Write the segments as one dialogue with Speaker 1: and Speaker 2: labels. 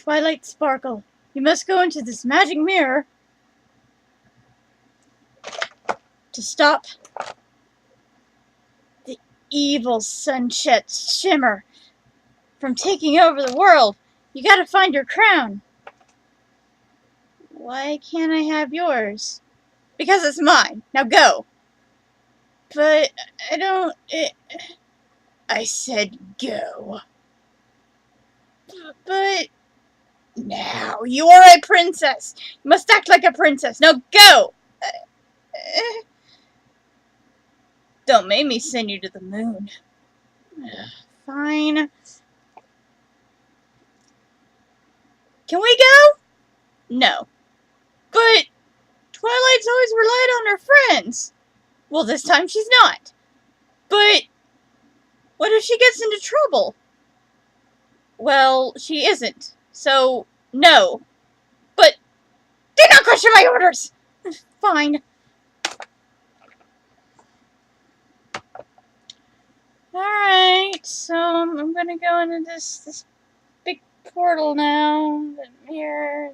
Speaker 1: Twilight Sparkle, you must go into this magic mirror to stop the evil sunset shimmer from taking over the world. You gotta find your crown. Why can't I have yours? Because it's mine. Now go. But I don't... I said go. But... Now, you are a princess. You must act like a princess. Now go! Don't make me send you to the moon. Fine. Can we go? No. But Twilight's always relied on her friends. Well, this time she's not. But what if she gets into trouble? Well, she isn't. So, no. But do not question my orders! Fine. Alright, so I'm gonna go into this big portal now. The mirror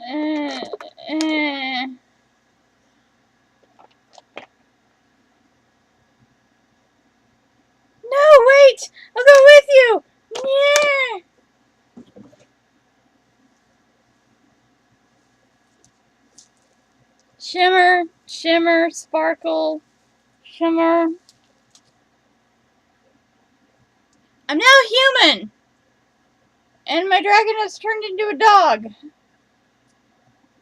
Speaker 1: and the... No, wait! I'll go with you! Yeah! Shimmer, shimmer, sparkle, shimmer. I'm now human! And my dragon has turned into a dog.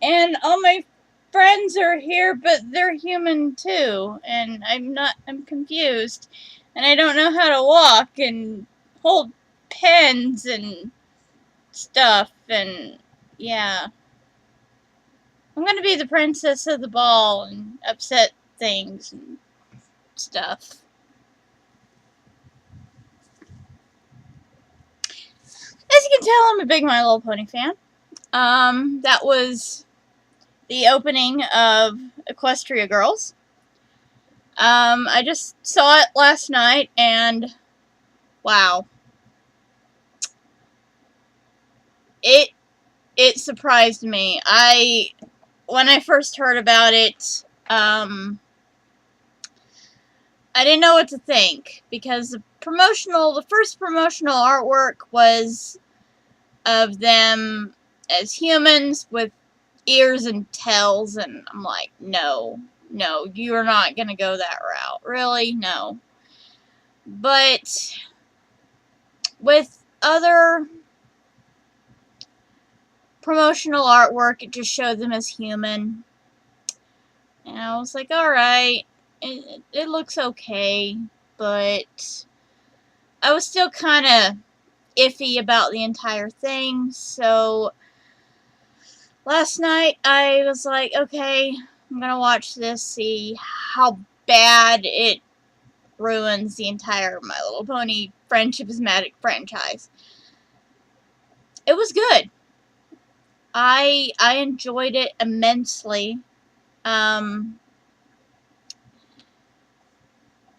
Speaker 1: And all my friends are here, but they're human too. And I'm confused. And I don't know how to walk and hold pens and stuff. And yeah. I'm gonna be the princess of the ball and upset things and stuff. As you can tell, I'm a big My Little Pony fan. That was the opening of Equestria Girls. I just saw it last night, and wow. It surprised me. When I first heard about it, I didn't know what to think, because the first promotional artwork was of them as humans with ears and tails, and I'm like, no, you're not gonna go that route. Really? No. But with other promotional artwork, it just showed them as human. And I was like, alright, it looks okay, but I was still kind of iffy about the entire thing, so last night I was like, okay, I'm gonna watch this, see how bad it ruins the entire My Little Pony Friendship is Magic franchise. It was good. I enjoyed it immensely.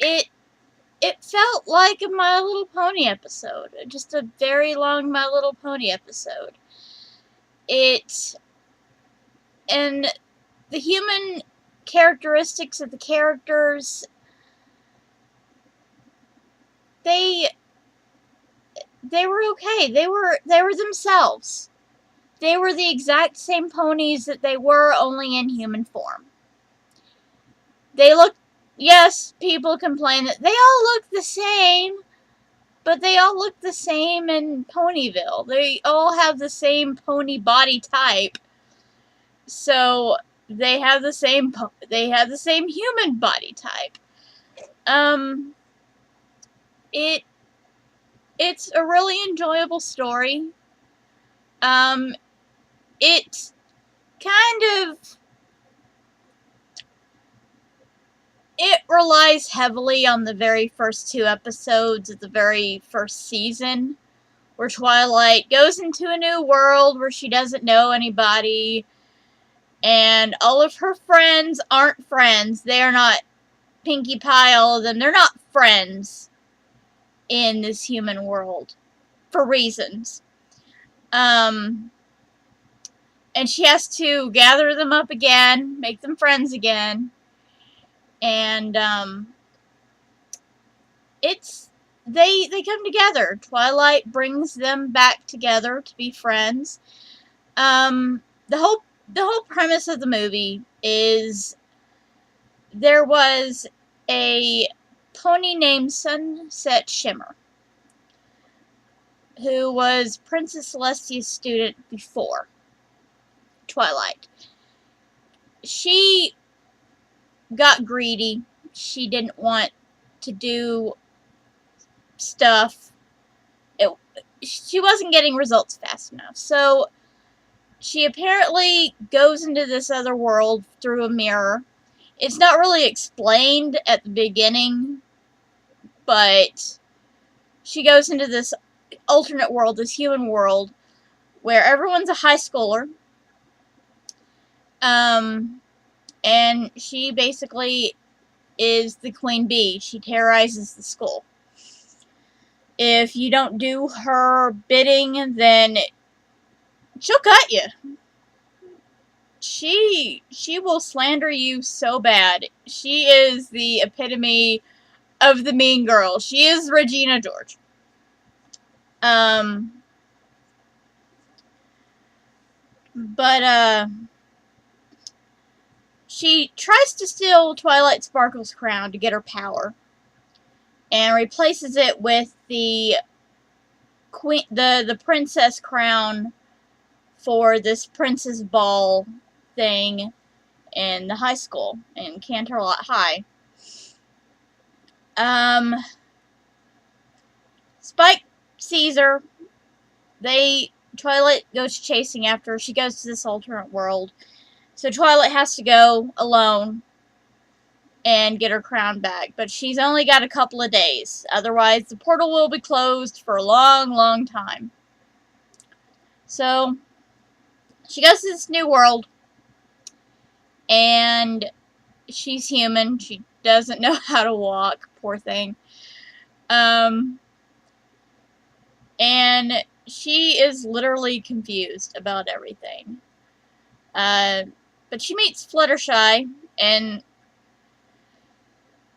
Speaker 1: It felt like a My Little Pony episode. Just a very long My Little Pony episode. And the human characteristics of the characters, they were okay. They were themselves. They were the exact same ponies that they were, only in human form. They looked, yes, people complain that they all look the same, but they all look the same in Ponyville. They all have the same pony body type. So they have the same human body type. It's a really enjoyable story. It kind of, it relies heavily on the very first 2 episodes of the very first season, where Twilight goes into a new world where she doesn't know anybody, and all of her friends aren't friends. They're not Pinkie Pie, all of them. They're not friends in this human world for reasons. And she has to gather them up again, make them friends again. And, they come together. Twilight brings them back together to be friends. The whole premise of the movie is there was a pony named Sunset Shimmer who was Princess Celestia's student before Twilight. She got greedy. She didn't want to do stuff. She wasn't getting results fast enough. So she apparently goes into this other world through a mirror. It's not really explained at the beginning, but she goes into this alternate world, this human world, where everyone's a high schooler. And she basically is the queen bee. She terrorizes the school. If you don't do her bidding, then she'll cut you. She will slander you so bad. She is the epitome of the mean girl. She is Regina George. But she tries to steal Twilight Sparkle's crown to get her power, and replaces it with the princess crown for this princess ball thing in the high school in Canterlot High. Spike sees her. Twilight goes chasing after her. She goes to this alternate world. So Twilight has to go alone and get her crown back. But she's only got a couple of days. Otherwise, the portal will be closed for a long, long time. So she goes to this new world. And she's human. She doesn't know how to walk. Poor thing. And she is literally confused about everything. But she meets Fluttershy, and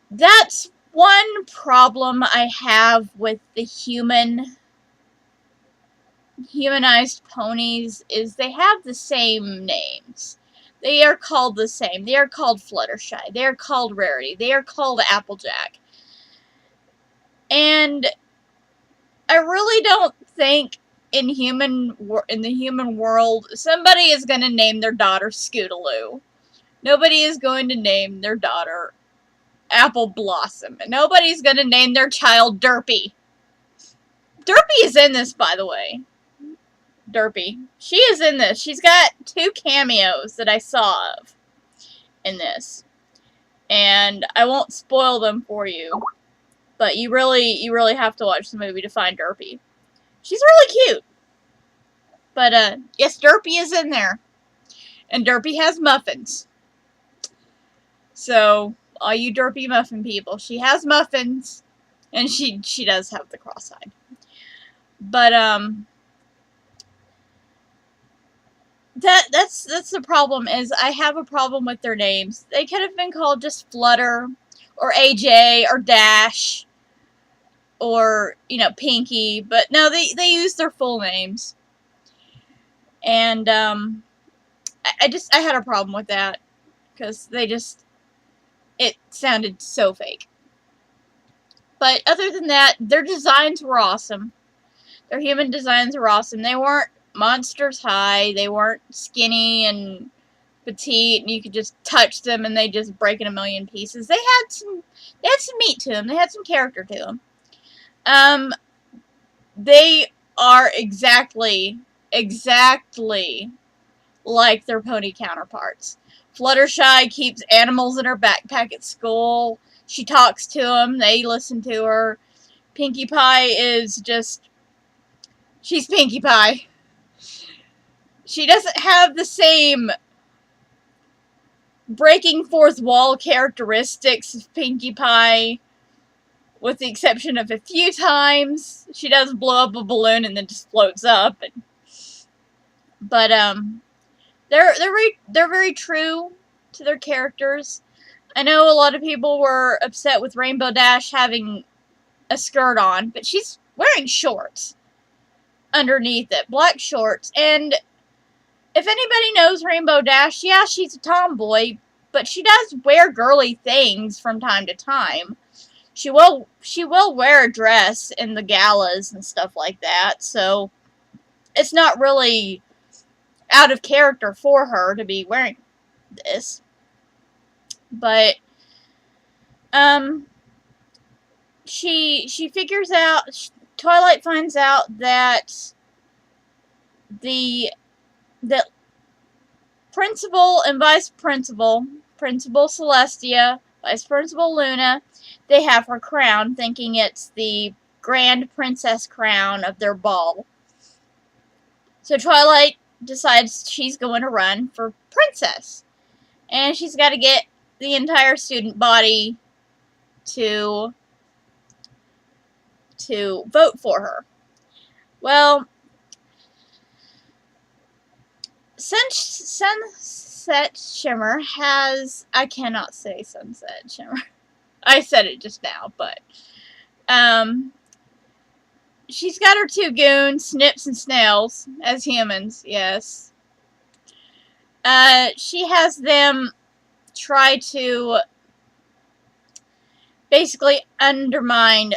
Speaker 1: that's one problem I have with the humanized ponies, is they have the same names. They are called the same. They are called Fluttershy. They are called Rarity. They are called Applejack. And I really don't think in the human world somebody is going to name their daughter Scootaloo. Nobody is going to name their daughter Apple Blossom. And nobody's going to name their child Derpy. Derpy is in this, by the way. Derpy. She is in this. She's got 2 cameos that I saw of in this. And I won't spoil them for you. But you really have to watch the movie to find Derpy. She's really cute. But, yes, Derpy is in there. And Derpy has muffins. So, all you Derpy muffin people, she has muffins. And she does have the cross-eyed. But, that's the problem, is I have a problem with their names. They could have been called just Flutter, or AJ, or Dash, or, Pinky, but no, they use their full names. And, I had a problem with that, because it sounded so fake. But other than that, their designs were awesome. Their human designs were awesome. They weren't monsters high. They weren't skinny and petite, and you could just touch them and they just break in a million pieces. They had some meat to them. They had some character to them. They are exactly like their pony counterparts. Fluttershy keeps animals in her backpack at school. She talks to them. They listen to her. Pinkie Pie is just... she's Pinkie Pie. She doesn't have the same breaking fourth wall characteristics of Pinkie Pie, with the exception of a few times. She does blow up a balloon and then just floats up. And But they're very true to their characters. I know a lot of people were upset with Rainbow Dash having a skirt on, but she's wearing shorts underneath it, black shorts. And if anybody knows Rainbow Dash, yeah, she's a tomboy, but she does wear girly things from time to time. She will wear a dress in the galas and stuff like that, so it's not really out of character for her to be wearing this. But she figures out, Twilight finds out that the principal and vice principal, Principal Celestia, Vice Principal Luna, they have her crown, thinking it's the grand princess crown of their ball. So Twilight decides she's going to run for princess. And she's got to get the entire student body to vote for her. Well, Sunset Shimmer has... I cannot say Sunset Shimmer. I said it just now, but... she's got her two goons, Snips and Snails, as humans, yes. She has them try to basically undermine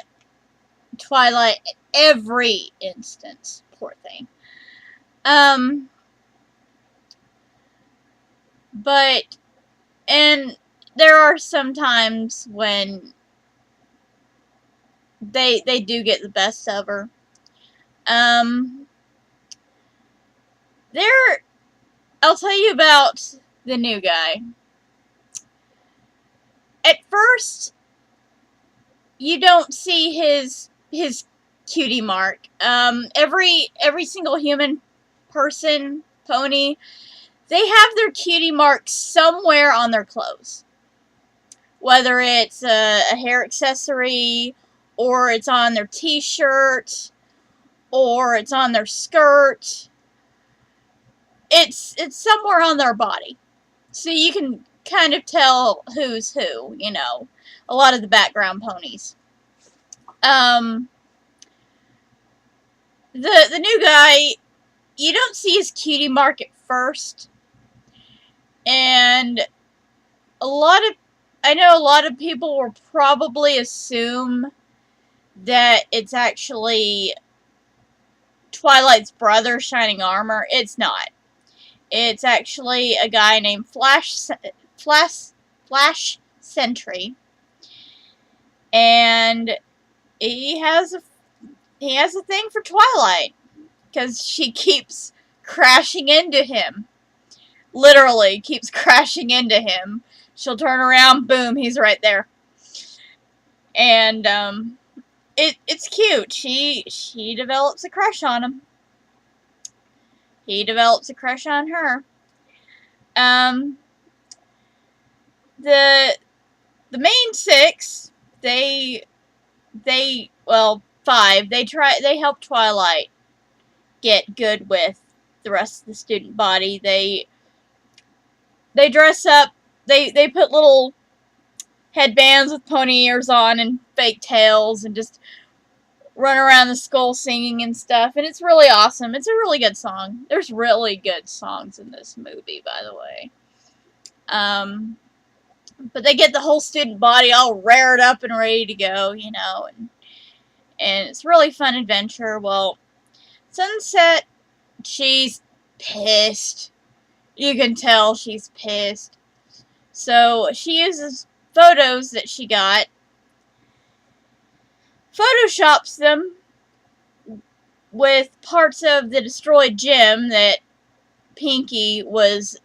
Speaker 1: Twilight every instance. Poor thing. But, and there are some times when they do get the best of her. I'll tell you about the new guy. At first, you don't see his cutie mark. Every single human person, pony, they have their cutie mark somewhere on their clothes. Whether it's a hair accessory, or it's on their t-shirt, or it's on their skirt. It's somewhere on their body. So you can kind of tell who's who, you know. A lot of the background ponies. The new guy, you don't see his cutie mark at first. And I know a lot of people will probably assume that it's actually Twilight's brother, Shining Armor. It's not. It's actually a guy named Flash Sentry. And he has a thing for Twilight, because she keeps crashing into him. Literally keeps crashing into him. She'll turn around, boom, he's right there. And it's cute. She develops a crush on him. He develops a crush on her. The main six, well, five, they help Twilight get good with the rest of the student body. They dress up, they put little headbands with pony ears on and fake tails and just run around the school singing and stuff, and it's really awesome. It's a really good song. There's really good songs in this movie, by the way. But they get the whole student body all rared up and ready to go, you know, and it's a really fun adventure. Well, Sunset, she's pissed. You can tell she's pissed. So she uses photos that she got, photoshops them with parts of the destroyed gym that Pinky was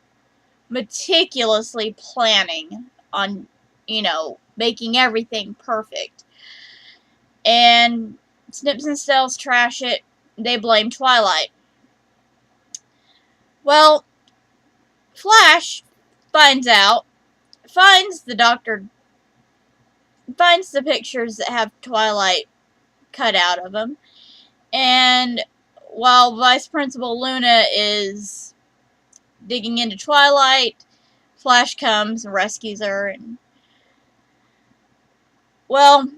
Speaker 1: meticulously planning on, you know, making everything perfect. And Snips and Stells trash it. They blame Twilight. Well, Flash finds the pictures that have Twilight cut out of them, and while Vice Principal Luna is digging into Twilight, Flash comes and rescues her. And, well,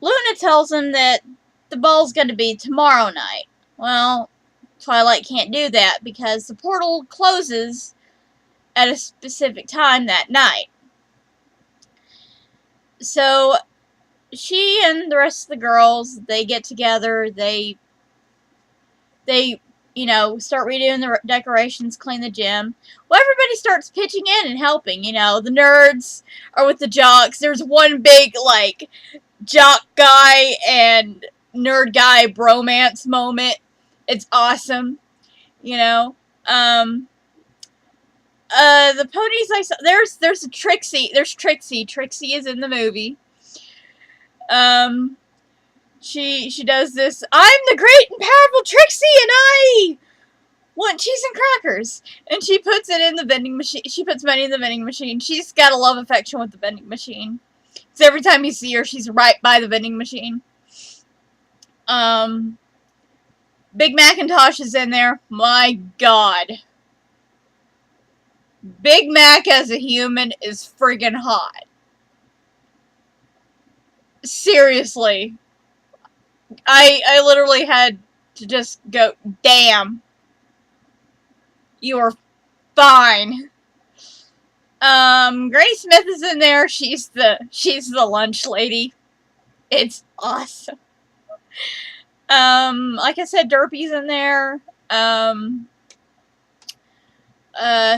Speaker 1: Luna tells him that the ball's going to be tomorrow night. Well, Twilight can't do that because the portal closes at a specific time that night. So she and the rest of the girls, they get together, they start redoing the decorations, clean the gym. Well, everybody starts pitching in and helping. The nerds are with the jocks. There's one big, jock guy and nerd guy bromance moment. It's awesome. The ponies I saw, there's a Trixie. There's Trixie. Trixie is in the movie. She does this, I'm the great and powerful Trixie, and I want cheese and crackers. And she puts it in the vending machine. She puts money in the vending machine. She's got a love affection with the vending machine. Because every time you see her, she's right by the vending machine. Big Macintosh is in there. My God. Big Mac as a human is friggin' hot. Seriously. I literally had to just go, damn. You are fine. Granny Smith is in there. She's the lunch lady. It's awesome. Like I said, Derpy's in there.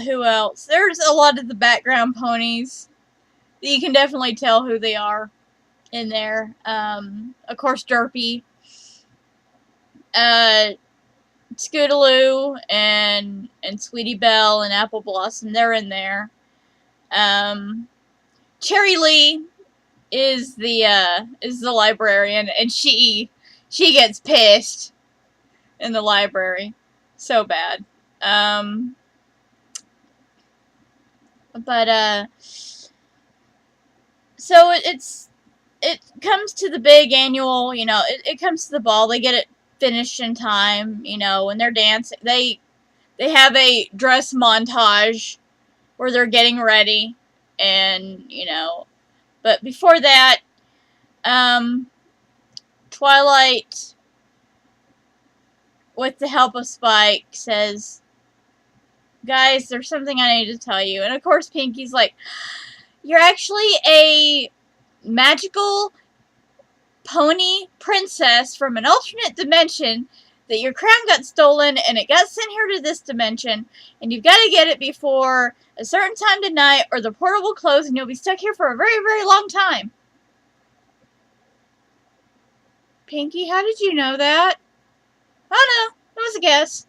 Speaker 1: Who else? There's a lot of the background ponies. You can definitely tell who they are in there. Of course, Derpy. Scootaloo and Sweetie Belle and Apple Blossom, they're in there. Cherry Lee is the librarian, and she gets pissed in the library. So bad. So it comes to the big annual, it comes to the ball. They get it finished in time, when they're dancing. They have a dress montage where they're getting ready, and, but before that, Twilight, with the help of Spike, says, guys, there's something I need to tell you. And of course, Pinky's like, you're actually a magical pony princess from an alternate dimension, that your crown got stolen and it got sent here to this dimension, and you've got to get it before a certain time tonight or the portal will close and you'll be stuck here for a very, very long time. Pinky, how did you know that? I don't know. It was a guess.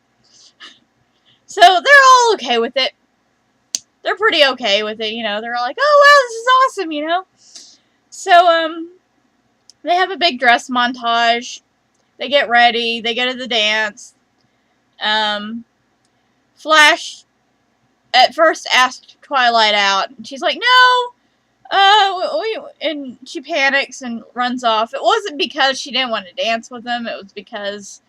Speaker 1: So they're all okay with it. They're pretty okay with it, They're all like, oh, wow, this is awesome, So, they have a big dress montage. They get ready. They go to the dance. Flash at first asked Twilight out. And she's like, no. And she panics and runs off. It wasn't because she didn't want to dance with him. It was because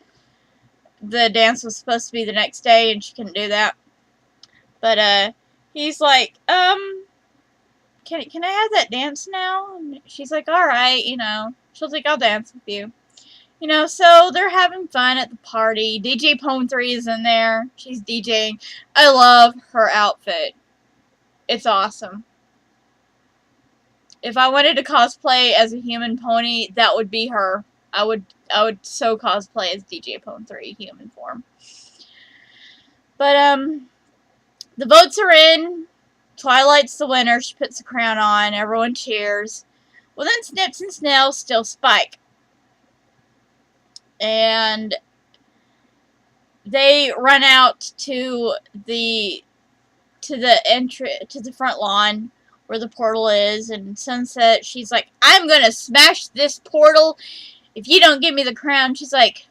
Speaker 1: the dance was supposed to be the next day and she couldn't do that. But, he's like, can I have that dance now? And she's like, alright, She's like, I'll dance with you. So they're having fun at the party. DJ Pone 3 is in there. She's DJing. I love her outfit. It's awesome. If I wanted to cosplay as a human pony, that would be her. I would so cosplay as DJ Pone 3 human form. But the votes are in. Twilight's the winner. She puts the crown on. Everyone cheers. Well, then Snips and Snails still Spike. And they run out to the front lawn where the portal is, and Sunset, she's like, I'm gonna smash this portal if you don't give me the crown. She's like,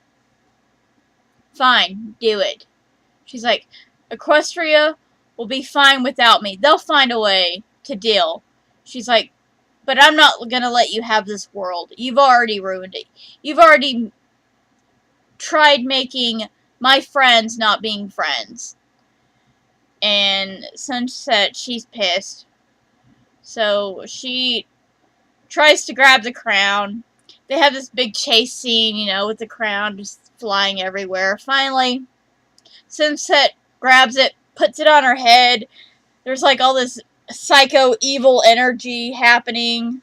Speaker 1: fine, do it. She's like, Equestria will be fine without me. They'll find a way to deal. She's like, but I'm not gonna let you have this world. You've already ruined it. You've already tried making my friends not being friends. And Sunset, she's pissed. So she tries to grab the crown. They have this big chase scene, you know, with the crown just flying everywhere. Finally, Sunset grabs it, puts it on her head. There's like all this psycho evil energy happening.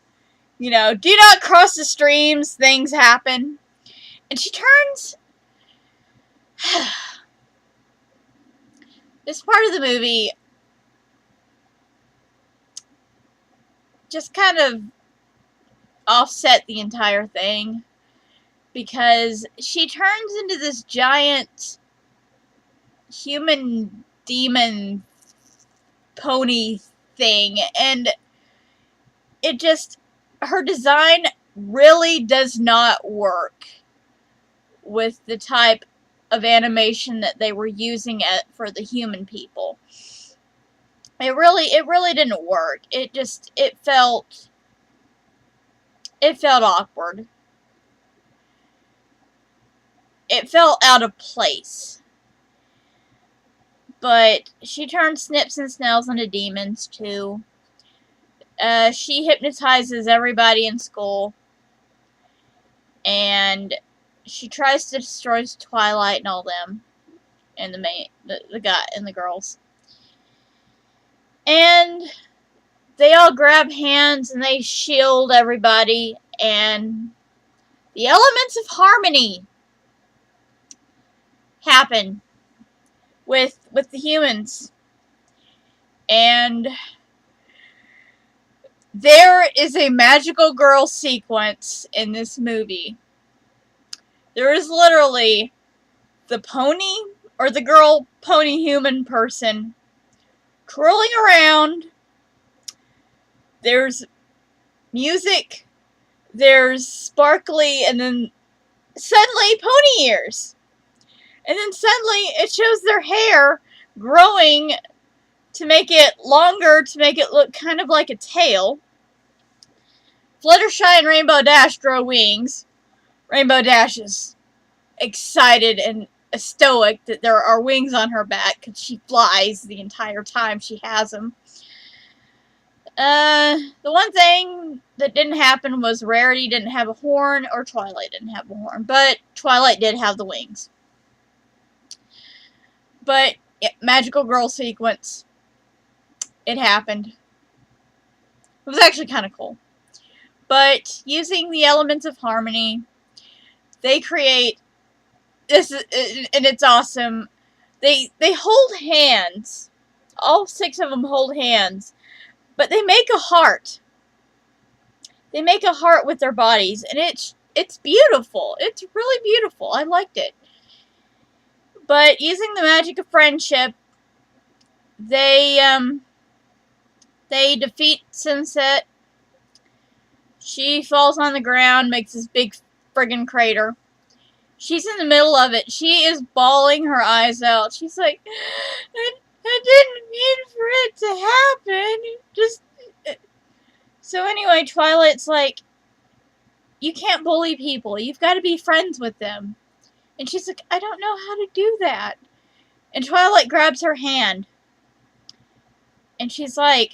Speaker 1: You know, do not cross the streams, things happen. And she turns... This part of the movie just kind of offset the entire thing, because she turns into this giant human demon pony thing, and it just, her design really does not work with the type of animation that they were using for the human people. It really didn't work. It felt awkward. It felt out of place. But she turned Snips and Snails into demons too. She hypnotizes everybody in school, and she tries to destroy Twilight and all them, and the guy and the girls. And they all grab hands and they shield everybody, and the elements of harmony happen with the humans. And there is a magical girl sequence in this movie. There is literally the pony, or the girl pony human person, curling around. There's music, there's sparkly, and then suddenly pony ears. And then suddenly it shows their hair growing to make it longer, to make it look kind of like a tail. Fluttershy and Rainbow Dash grow wings. Rainbow Dash is excited and stoic that there are wings on her back, because she flies the entire time she has them. The one thing that didn't happen was Rarity didn't have a horn, or Twilight didn't have a horn, but Twilight did have the wings. But, yeah, magical girl sequence. It happened. It was actually kind of cool. But, using the elements of harmony, they create this, and it's awesome. They hold hands. All 6 of them hold hands. But they make a heart. They make a heart with their bodies, and it's beautiful. It's really beautiful. I liked it. But using the magic of friendship, they defeat Sunset. She falls on the ground, makes this big friggin' crater. She's in the middle of it. She is bawling her eyes out. She's like, I didn't mean for it to happen. Just... So anyway, Twilight's like, you can't bully people. You've got to be friends with them. And she's like, I don't know how to do that. And Twilight grabs her hand. And she's like,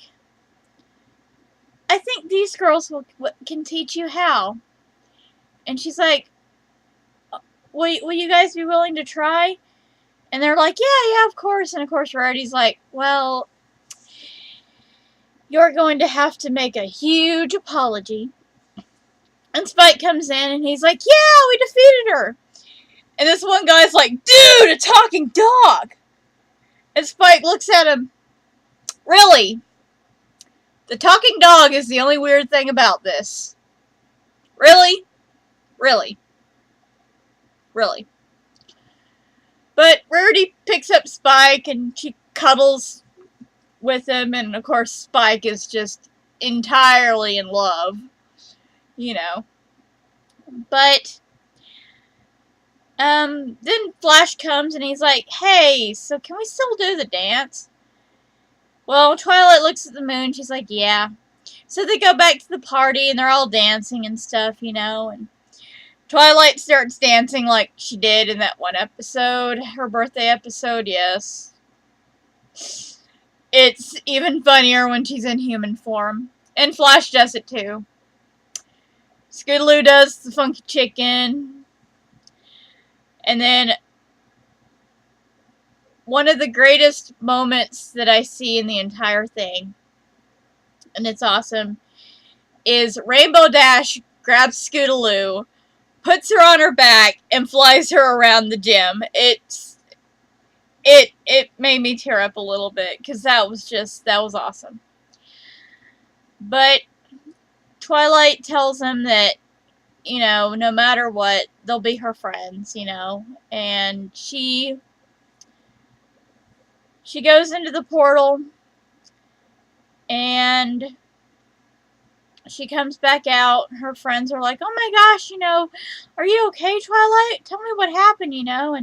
Speaker 1: I think these girls can teach you how. And she's like, will you guys be willing to try? And they're like, yeah, of course. And of course, Rarity's like, well, you're going to have to make a huge apology. And Spike comes in and he's like, yeah, we defeated her. And this one guy's like, dude, a talking dog. And Spike looks at him. Really? The talking dog is the only weird thing about this. Really? Really? Really? But Rarity picks up Spike and she cuddles with him, and of course Spike is just entirely in love. You know. But then Flash comes and he's like, hey, so can we still do the dance? Well, Twilight looks at the moon, she's like, yeah. So they go back to the party and they're all dancing and stuff, you know, and Twilight starts dancing like she did in that one episode, her birthday episode, yes. It's even funnier when she's in human form. And Flash does it too. Scootaloo does the funky chicken. And then one of the greatest moments that I see in the entire thing, and it's awesome, is Rainbow Dash grabs Scootaloo, puts her on her back, and flies her around the gym. It made me tear up a little bit, because that was awesome. But Twilight tells him that, you know, no matter what, they'll be her friends, you know, and she goes into the portal, and she comes back out. Her friends are like, oh my gosh, you know, are you okay, Twilight? Tell me what happened, you know,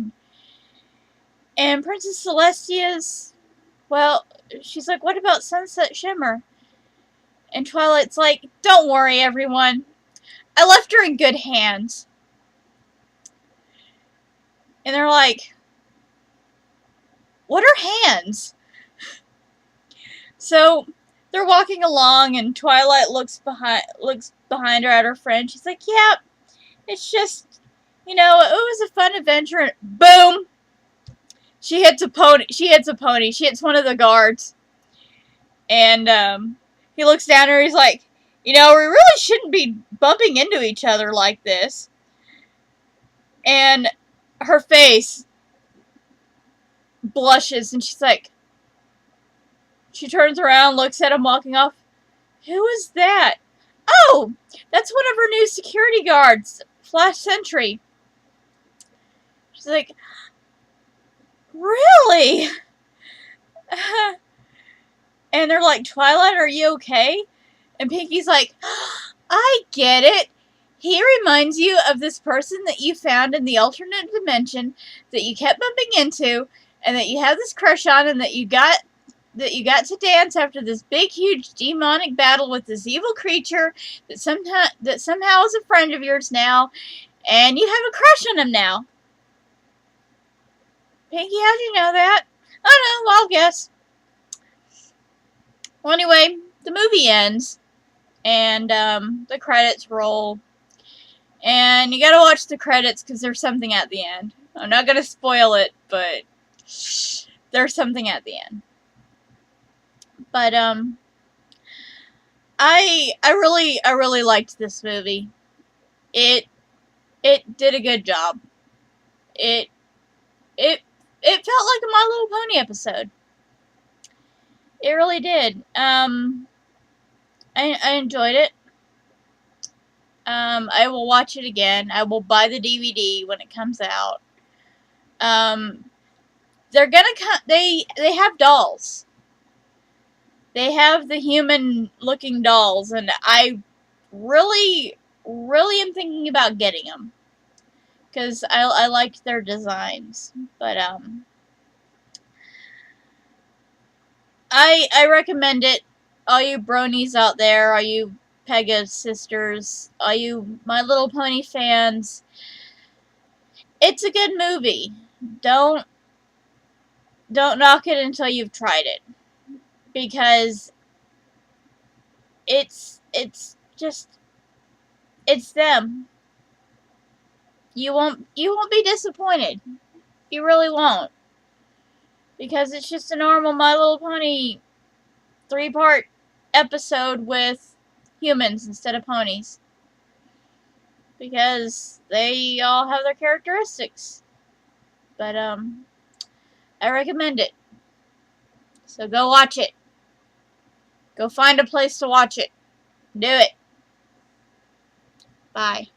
Speaker 1: and Princess Celestia's, well, she's like, what about Sunset Shimmer? And Twilight's like, don't worry, everyone. I left her in good hands. And they're like, what are hands? So they're walking along, and Twilight looks behind her at her friend. She's like, yeah, it's just, you know, it was a fun adventure. And boom! She hits a pony. She hits one of the guards. And he looks down at her. He's like, you know, we really shouldn't be bumping into each other like this. And her face blushes, and she's like, she turns around, looks at him walking off. Who is that? Oh, that's one of her new security guards, Flash Sentry. She's like, really? And they're like, Twilight, are you okay? And Pinky's like, I get it. He reminds you of this person that you found in the alternate dimension that you kept bumping into, and that you have this crush on, and that you got to dance after this big, huge demonic battle with this evil creature that somehow is a friend of yours now, and you have a crush on him now. Pinky, how'd you know that? I don't know, wild guess. Well, anyway, the movie ends, and the credits roll, and you gotta watch the credits because there's something at the end. I'm not gonna spoil it, but there's something at the end. But I really liked this movie. It did a good job. It felt like a My Little Pony episode. It really did. I enjoyed it. I will watch it again. I will buy the DVD when it comes out. They're gonna they have dolls. They have the human-looking dolls, and I really am thinking about getting them, because I liked their designs. But I recommend it. All you bronies out there, all you Pega sisters, all you My Little Pony fans, it's a good movie. Don't knock it until you've tried it, because it's them. You won't be disappointed. You really won't. Because it's just a normal My Little Pony 3-part episode with humans instead of ponies. Because they all have their characteristics. But I recommend it. So go watch it. Go find a place to watch it. Do it. Bye.